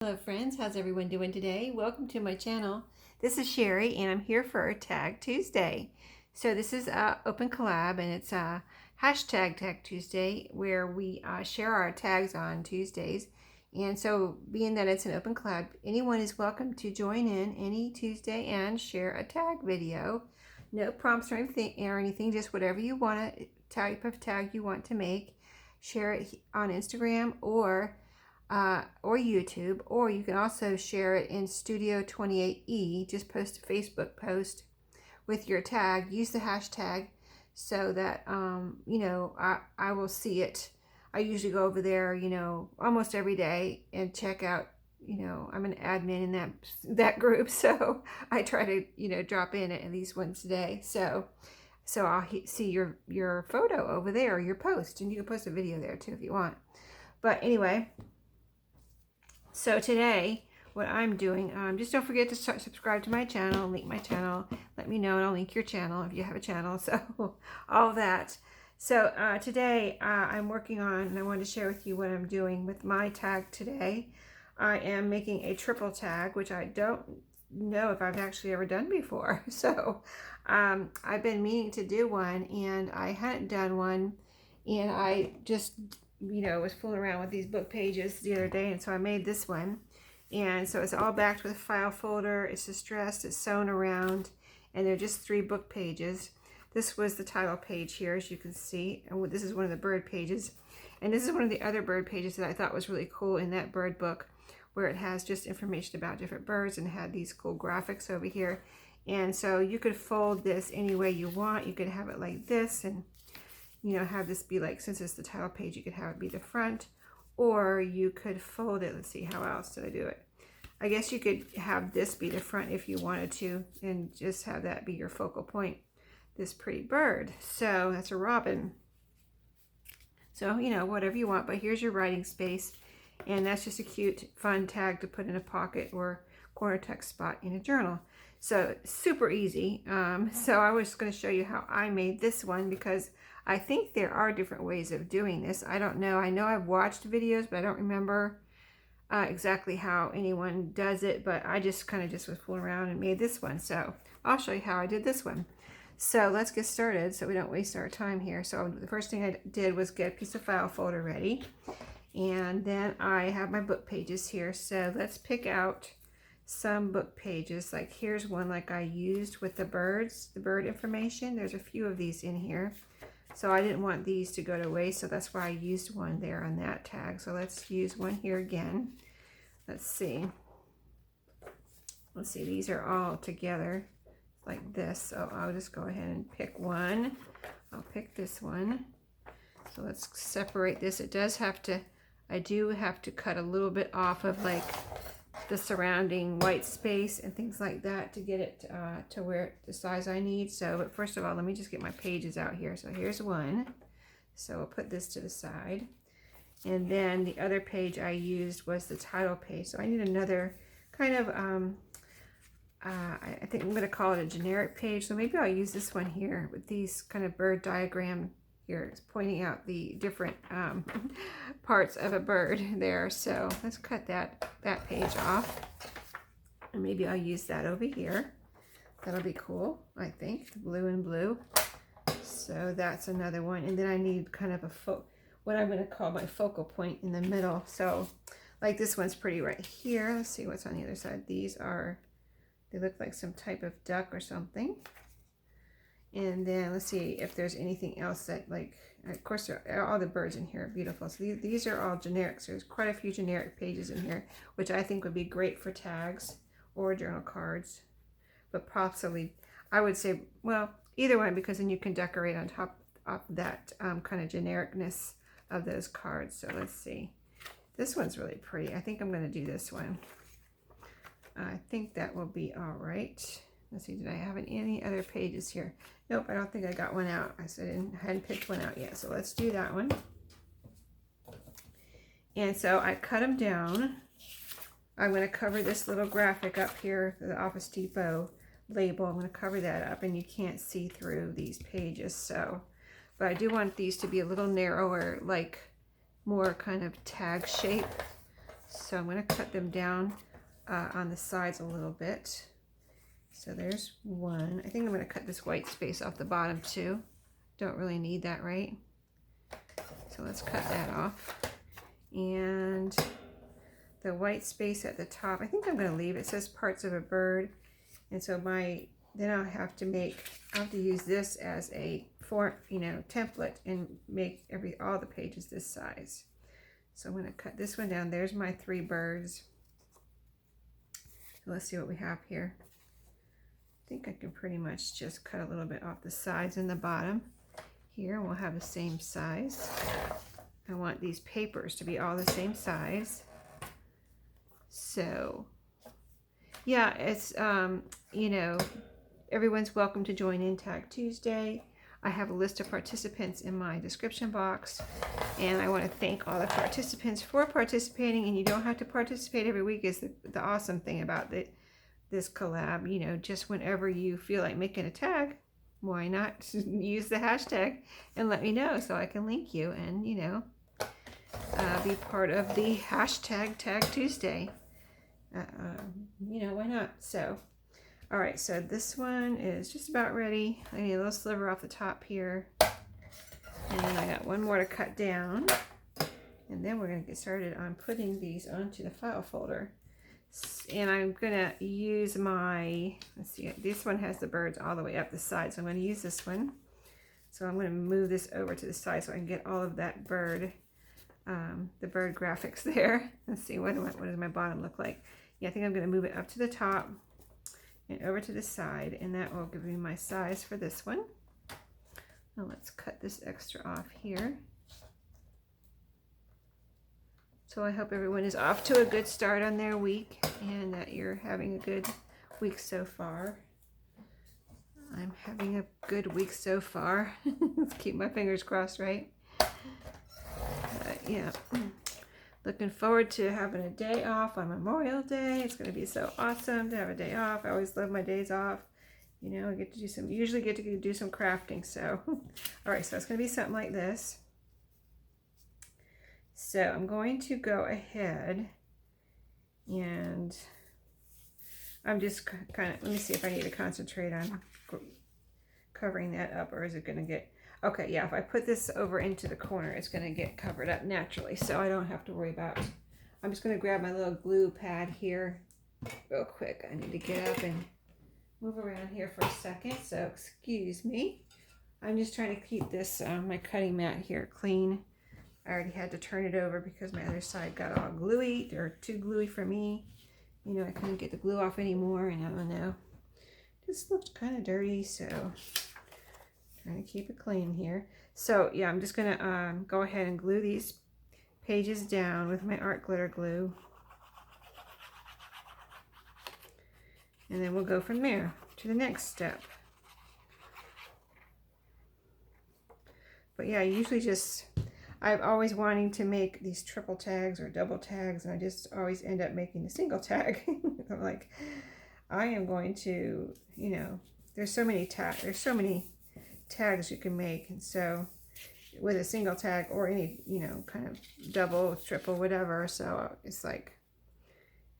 Hello friends, how's everyone doing today? Welcome to my channel. This is Sherry and I'm here for Tag Tuesday. So this is open collab and it's a hashtag Tag Tuesday where we share our tags on Tuesdays. And so being that it's an open collab, anyone is welcome to join in any Tuesday and share a tag video. No prompts or anything, just whatever you want, type of tag you want to make. Share it on Instagram or YouTube, or you can also share it in Studio 28E. Just post a Facebook post with your tag. Use the hashtag so that I will see it. I usually go over there, almost every day and check out. I'm an admin in that group, so I try to drop in at least once a day. So I'll see your photo over there, or your post, and you can post a video there too if you want. But anyway. So today, what I'm doing, just don't forget to subscribe to my channel, link my channel, let me know, and I'll link your channel if you have a channel, so all that. So today, I'm working on, and I wanted to share with you what I'm doing with my tag today. I am making a triple tag, which I don't know if I've actually ever done before. So I've been meaning to do one, and I hadn't done one, and I just was fooling around with these book pages the other day, and so I made this one. And so it's all backed with a file folder, it's distressed, it's sewn around, and they're just 3 book pages. This was the title page here, as you can see, and this is one of the bird pages, and this is one of the other bird pages that I thought was really cool in that bird book, where it has just information about different birds and had these cool graphics over here. And so you could fold this any way you want. You could have it like this, and have this be like, since it's the title page, you could have it be the front, or you could fold it. Let's see, how else did I do it? I guess you could have this be the front if you wanted to, and just have that be your focal point, this pretty bird. So that's a robin. So, whatever you want, but here's your writing space, and that's just a cute, fun tag to put in a pocket or corner text spot in a journal. So super easy. So I was going to show you how I made this one, because I think there are different ways of doing this. I don't know. I know I've watched videos, but I don't remember exactly how anyone does it. But I just kind of was fooling around and made this one. So I'll show you how I did this one. So let's get started so we don't waste our time here. So the first thing I did was get a piece of file folder ready. And then I have my book pages here. So let's pick out some book pages. Like here's one like I used with the birds, the bird information. There's a few of these in here. So I didn't want these to go to waste, so that's why I used one there on that tag. So let's use one here again. Let's see. These are all together like this. So I'll just go ahead and pick one. I'll pick this one. So let's separate this. It does have to, I do have to cut a little bit off of like the surrounding white space and things like that to get it to where the size I need. So, but first of all, let me just get my pages out here. So here's one. So I'll put this to the side. And then the other page I used was the title page. So I need another kind of, I think I'm going to call it a generic page. So maybe I'll use this one here with these kind of bird diagram here. It's pointing out the different parts of a bird there. So let's cut that page off, and maybe I'll use that over here. That'll be cool, I think, the blue and blue. So that's another one. And then I need kind of what I'm going to call my focal point in the middle. So like this one's pretty right here. Let's see what's on the other side. They look like some type of duck or something. And then let's see if there's anything else that, like, of course, all the birds in here are beautiful. So these are all generic. So there's quite a few generic pages in here, which I think would be great for tags or journal cards. But possibly, I would say, well, either one, because then you can decorate on top of that kind of genericness of those cards. So let's see. This one's really pretty. I think I'm going to do this one. I think that will be all right. Let's see, did I have any other pages here? Nope, I don't think I got one out. I hadn't picked one out yet. So let's do that one. And so I cut them down. I'm going to cover this little graphic up here, the Office Depot label. I'm going to cover that up, and you can't see through these pages. So, but I do want these to be a little narrower, like more kind of tag shape. So I'm going to cut them down on the sides a little bit. So there's one. I think I'm going to cut this white space off the bottom too. Don't really need that, right? So let's cut that off. And the white space at the top, I think I'm going to leave. It says parts of a bird. And so then I'll have to use this as a template and make all the pages this size. So I'm going to cut this one down. There's my 3 birds. So let's see what we have here. I think I can pretty much just cut a little bit off the sides and the bottom. Here we'll have the same size. I want these papers to be all the same size. So yeah, it's everyone's welcome to join in Tag Tuesday. I have a list of participants in my description box, and I want to thank all the participants for participating. And you don't have to participate every week is the awesome thing about this collab. Just whenever you feel like making a tag, why not use the hashtag and let me know so I can link you and be part of the hashtag Tag Tuesday. Why not? So all right, so this one is just about ready. I need a little sliver off the top here. And then I got one more to cut down. And then we're going to get started on putting these onto the file folder. And I'm going to use let's see, this one has the birds all the way up the side. So I'm going to use this one. So I'm going to move this over to the side so I can get all of that bird, the bird graphics there. Let's see, what does my bottom look like? Yeah, I think I'm going to move it up to the top and over to the side, and that will give me my size for this one. Now let's cut this extra off here. So I hope everyone is off to a good start on their week and that you're having a good week so far. I'm having a good week so far. Let's keep my fingers crossed, right? Yeah. Looking forward to having a day off on Memorial Day. It's going to be so awesome to have a day off. I always love my days off. I get to usually get to do some crafting. So, all right, so it's going to be something like this. So I'm going to go ahead and I'm just kind of, let me see if I need to concentrate on covering that up, or is it going to get, okay, yeah, if I put this over into the corner, it's going to get covered up naturally, so I don't have to worry about, I'm just going to grab my little glue pad here real quick. I need to get up and move around here for a second, so excuse me. I'm just trying to keep this, my cutting mat here clean. I already had to turn it over because my other side got all gluey, or too gluey for me. I couldn't get the glue off anymore, and I don't know. This looked kind of dirty, so trying to keep it clean here. So yeah, I'm just gonna go ahead and glue these pages down with my art glitter glue, and then we'll go from there to the next step. But yeah, I'm always wanting to make these triple tags or double tags, and I just always end up making a single tag. I'm like, I am going to, there's so many tags you can make, and so with a single tag or any kind of double, triple, whatever. So it's like,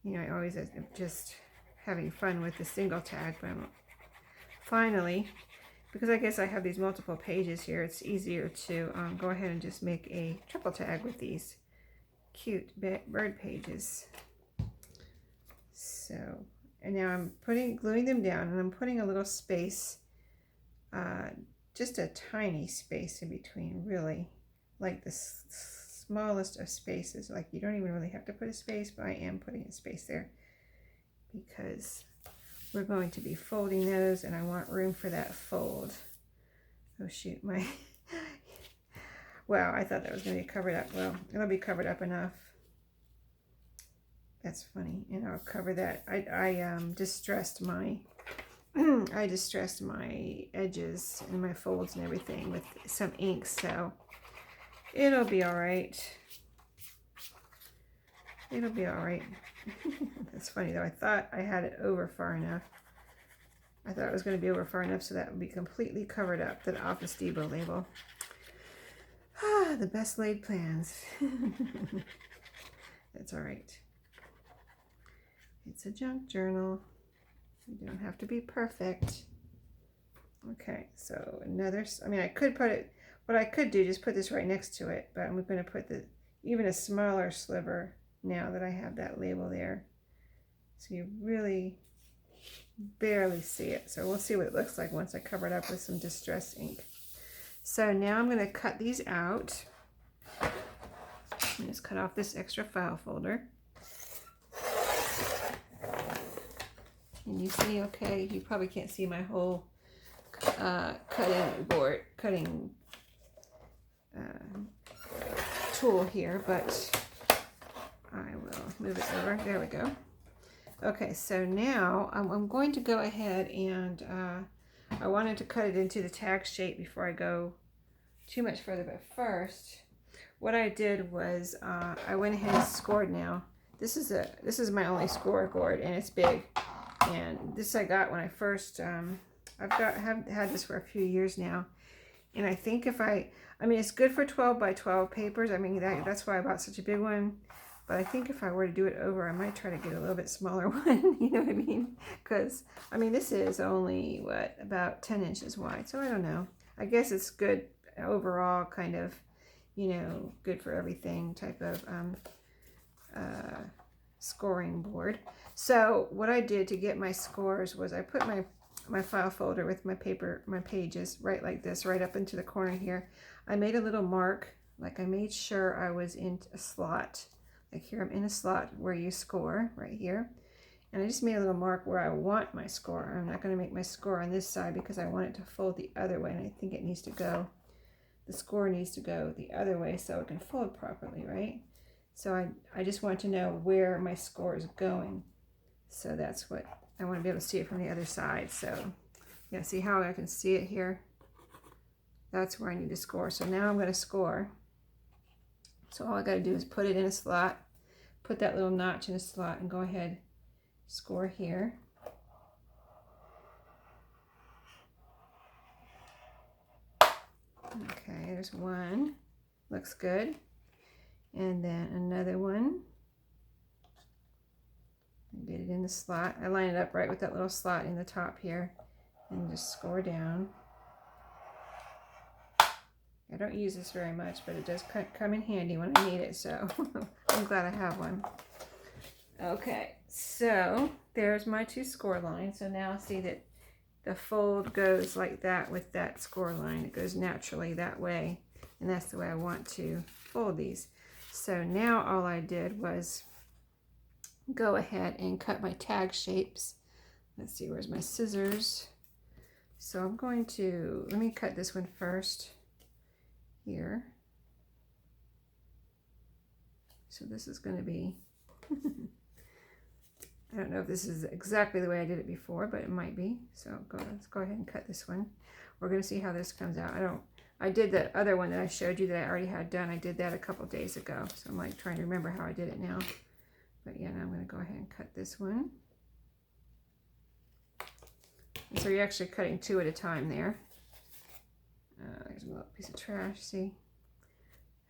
I always am just having fun with the single tag, but I'm finally, because I guess I have these multiple pages here, it's easier to go ahead and just make a triple tag with these cute bird pages. So, and now I'm gluing them down, and I'm putting a little space, just a tiny space in between, really, like the smallest of spaces. Like, you don't even really have to put a space, but I am putting a space there because we're going to be folding those, and I want room for that fold. Oh shoot, wow, I thought that was going to be covered up. Well, it'll be covered up enough. That's funny, and I'll cover that. I distressed my edges and my folds and everything with some ink, so it'll be all right. It'll be all right. That's funny though. I thought I had it over far enough. I thought it was going to be over far enough so that would be completely covered up, the Office Depot label. Ah, the best laid plans. That's all right. It's a junk journal. You don't have to be perfect. Okay, so another, I mean, I could put it, what I could do, just put this right next to it, but I'm going to put the even a smaller sliver now that I have that label there. So you really barely see it. So we'll see what it looks like once I cover it up with some distress ink. So now I'm going to cut these out. Just cut off this extra file folder. And you see, okay, you probably can't see my whole cutting tool here, but I will move it over. There we go. Okay, so now I'm going to go ahead and I wanted to cut it into the tag shape before I go too much further, but first what I did was I went ahead and scored. Now this is my only score board, and it's big, and this I got when I first have had this for a few years now, and I think if I mean it's good for 12 by 12 papers. I mean that's why I bought such a big one. But I think if I were to do it over, I might try to get a little bit smaller one, you know what I mean? Because, I mean, this is only, what, about 10 inches wide. So I don't know. I guess it's good overall, kind of, you know, good for everything type of scoring board. So what I did to get my scores was I put my file folder with my paper, my pages, right like this, right up into the corner here. I made a little mark, like I made sure I was in a slot. Like here, I'm in a slot where you score, right here. And I just made a little mark where I want my score. I'm not going to make my score on this side because I want it to fold the other way. And I think it needs to go, the score needs to go the other way so it can fold properly, right? So I just want to know where my score is going. So that's what, I want to be able to see it from the other side. So, yeah, see how I can see it here? That's where I need to score. So now I'm going to score. So all I got to do is put it in a slot, put that little notch in a slot, and go ahead, score here. Okay, there's one. Looks good. And then another one. I get it in the slot. I line it up right with that little slot in the top here, and just score down. I don't use this very much, but it does come in handy when I need it, so I'm glad I have one. Okay, so there's my two score lines. So now see that the fold goes like that with that score line. It goes naturally that way, and that's the way I want to fold these. So now all I did was go ahead and cut my tag shapes. Let's see, where's my scissors? So I'm going to, let me cut this one first. Here. So this is going to be, I don't know if this is exactly the way I did it before, but it might be. So let's go ahead and cut this one. We're going to see how this comes out. I did the other one that I showed you that I already had done. I did that a couple days ago. So I'm like trying to remember how I did it now. But yeah, now I'm going to go ahead and cut this one. And so you're actually cutting two at a time there. There's a little piece of trash. See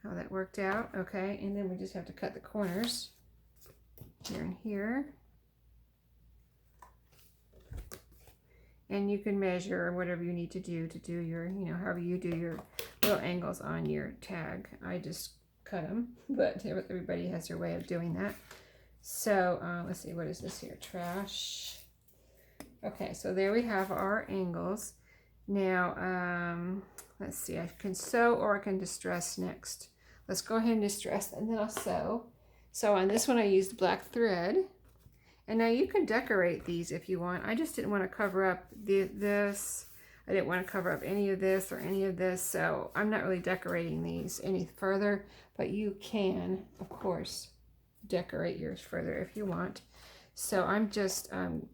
how that worked out? Okay, and then we just have to cut the corners here and here. And you can measure whatever you need to do your, you know, however you do your little angles on your tag. I just cut them, but everybody has their way of doing that. So let's see, what is this here? Trash. Okay, so there we have our angles. Now, let's see, I can sew or I can distress next. Let's go ahead and distress and then I'll sew. So on this one I used black thread. And now you can decorate these if you want. I just didn't want to cover up this. I didn't want to cover up any of this or any of this. So I'm not really decorating these any further. But you can, of course, decorate yours further if you want. So I'm just kind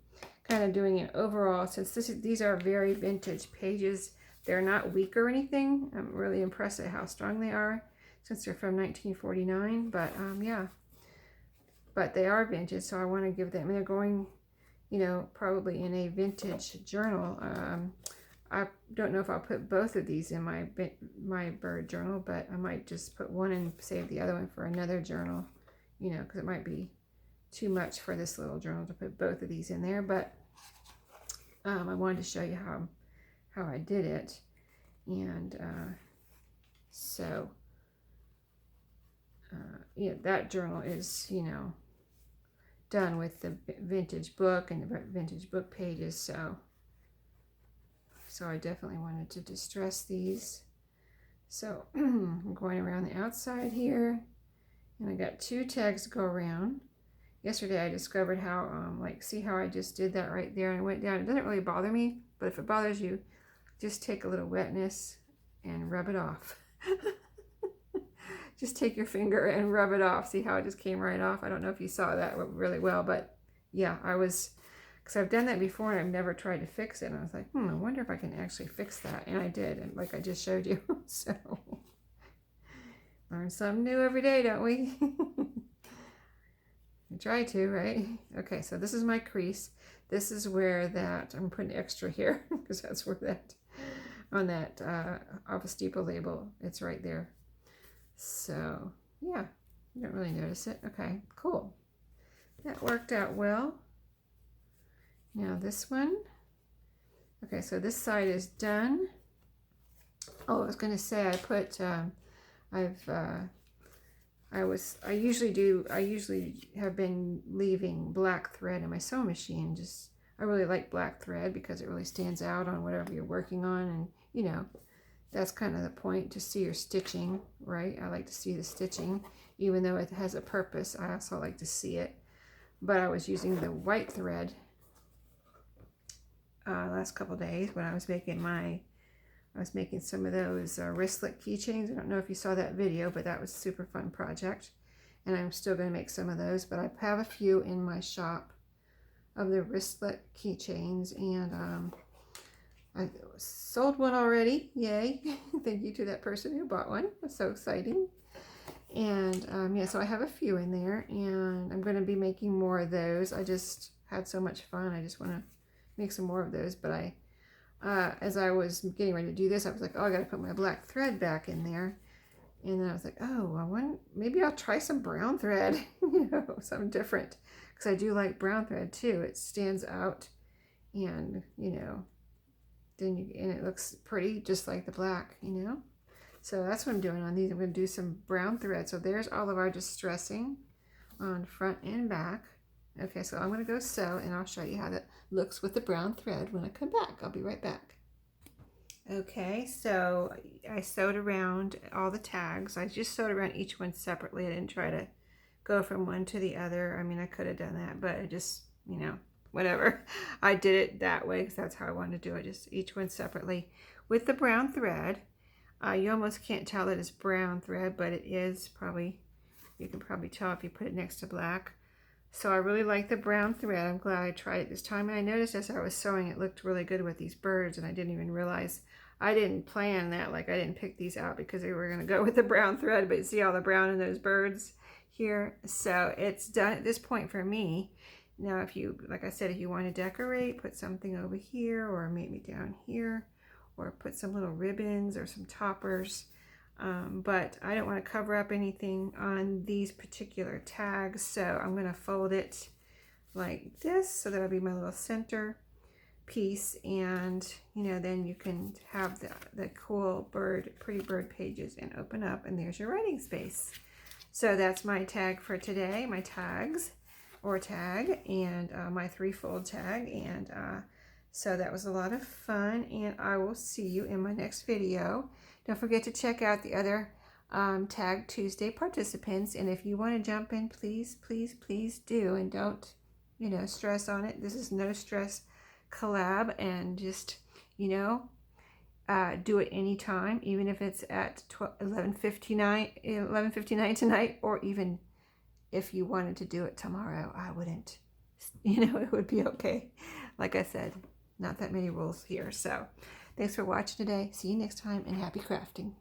of doing it overall, since these are very vintage pages. They're not weak or anything. I'm really impressed at how strong they are, since they're from 1949. But yeah, but they are vintage, so I want to give them, and they're going, you know, probably in a vintage journal. I don't know if I'll put both of these in my bird journal, but I might just put one and save the other one for another journal, you know, because it might be too much for this little journal to put both of these in there, but I wanted to show you how I did it. And so yeah, that journal is, you know, done with the vintage book and the vintage book pages, so I definitely wanted to distress these. So I'm going around the outside here, and I got 2 tags to go around. Yesterday I discovered how, like, see how I just did that right there and I went down. It doesn't really bother me, but if it bothers you, just take a little wetness and rub it off. Just take your finger and rub it off. See how it just came right off? I don't know if you saw that really well, but yeah, because I've done that before and I've never tried to fix it. And I was like, I wonder if I can actually fix that. And I did, and like I just showed you. So, learn something new every day, don't we? We try to, right? Okay, so this is my crease. This is where that, I'm putting extra here, because that's where that, on that Office Depot label, it's right there. So, yeah, you don't really notice it. Okay, cool. That worked out well. Now this one. Okay, so this side is done. Oh, I was going to say I put, I usually have been leaving black thread in my sewing machine. I really like black thread because it really stands out on whatever you're working on, and you know, that's kind of the point, to see your stitching, right? I like to see the stitching, even though it has a purpose. I also like to see it. But I was using the white thread last couple days when I was making some of those wristlet keychains. I don't know if you saw that video, but that was a super fun project. And I'm still going to make some of those, but I have a few in my shop of the wristlet keychains, and I sold one already. Yay. Thank you to that person who bought one. That's so exciting. And yeah, so I have a few in there, and I'm going to be making more of those. I just had so much fun. I just want to make some more of those. But as I was getting ready to do this, I was like, oh, I got to put my black thread back in there. And then I was like, oh, maybe I'll try some brown thread, you know, something different. Because I do like brown thread too. It stands out, and, you know, and it looks pretty just like the black, you know. So that's what I'm doing on these. I'm going to do some brown thread. So there's all of our distressing on front and back. Okay, so I'm going to go sew, and I'll show you how that looks with the brown thread when I come back. I'll be right back. Okay, so I sewed around all the tags. I just sewed around each one separately. I didn't try to go from one to the other. I mean, I could have done that, but I just, you know, whatever. I did it that way because that's how I wanted to do it, just each one separately. With the brown thread, you almost can't tell that it's brown thread, but it is probably, you can probably tell if you put it next to black. So I really like the brown thread. I'm glad I tried it this time. And I noticed as I was sewing, it looked really good with these birds, and I didn't even realize, I didn't plan that. Like, I didn't pick these out because they were going to go with the brown thread, but you see all the brown in those birds here. So it's done at this point for me. Now, if you, like I said, if you want to decorate, put something over here, or maybe down here, or put some little ribbons or some toppers. But I don't want to cover up anything on these particular tags, so I'm going to fold it like this, so that'll be my little center piece, and you know, then you can have the cool pretty bird pages and open up, and there's your writing space. So that's my tag for today, my tags or tag, and my 3-fold tag, and so that was a lot of fun, and I will see you in my next video. Don't forget to check out the other Tag Tuesday participants, and if you want to jump in, please, please, please do, and don't, you know, stress on it. This is no stress collab, and just, you know, do it anytime, even if it's at 11:59 tonight, or even if you wanted to do it tomorrow. I wouldn't, you know, it would be okay. Like I said, not that many rules here. So thanks for watching today. See you next time, and happy crafting.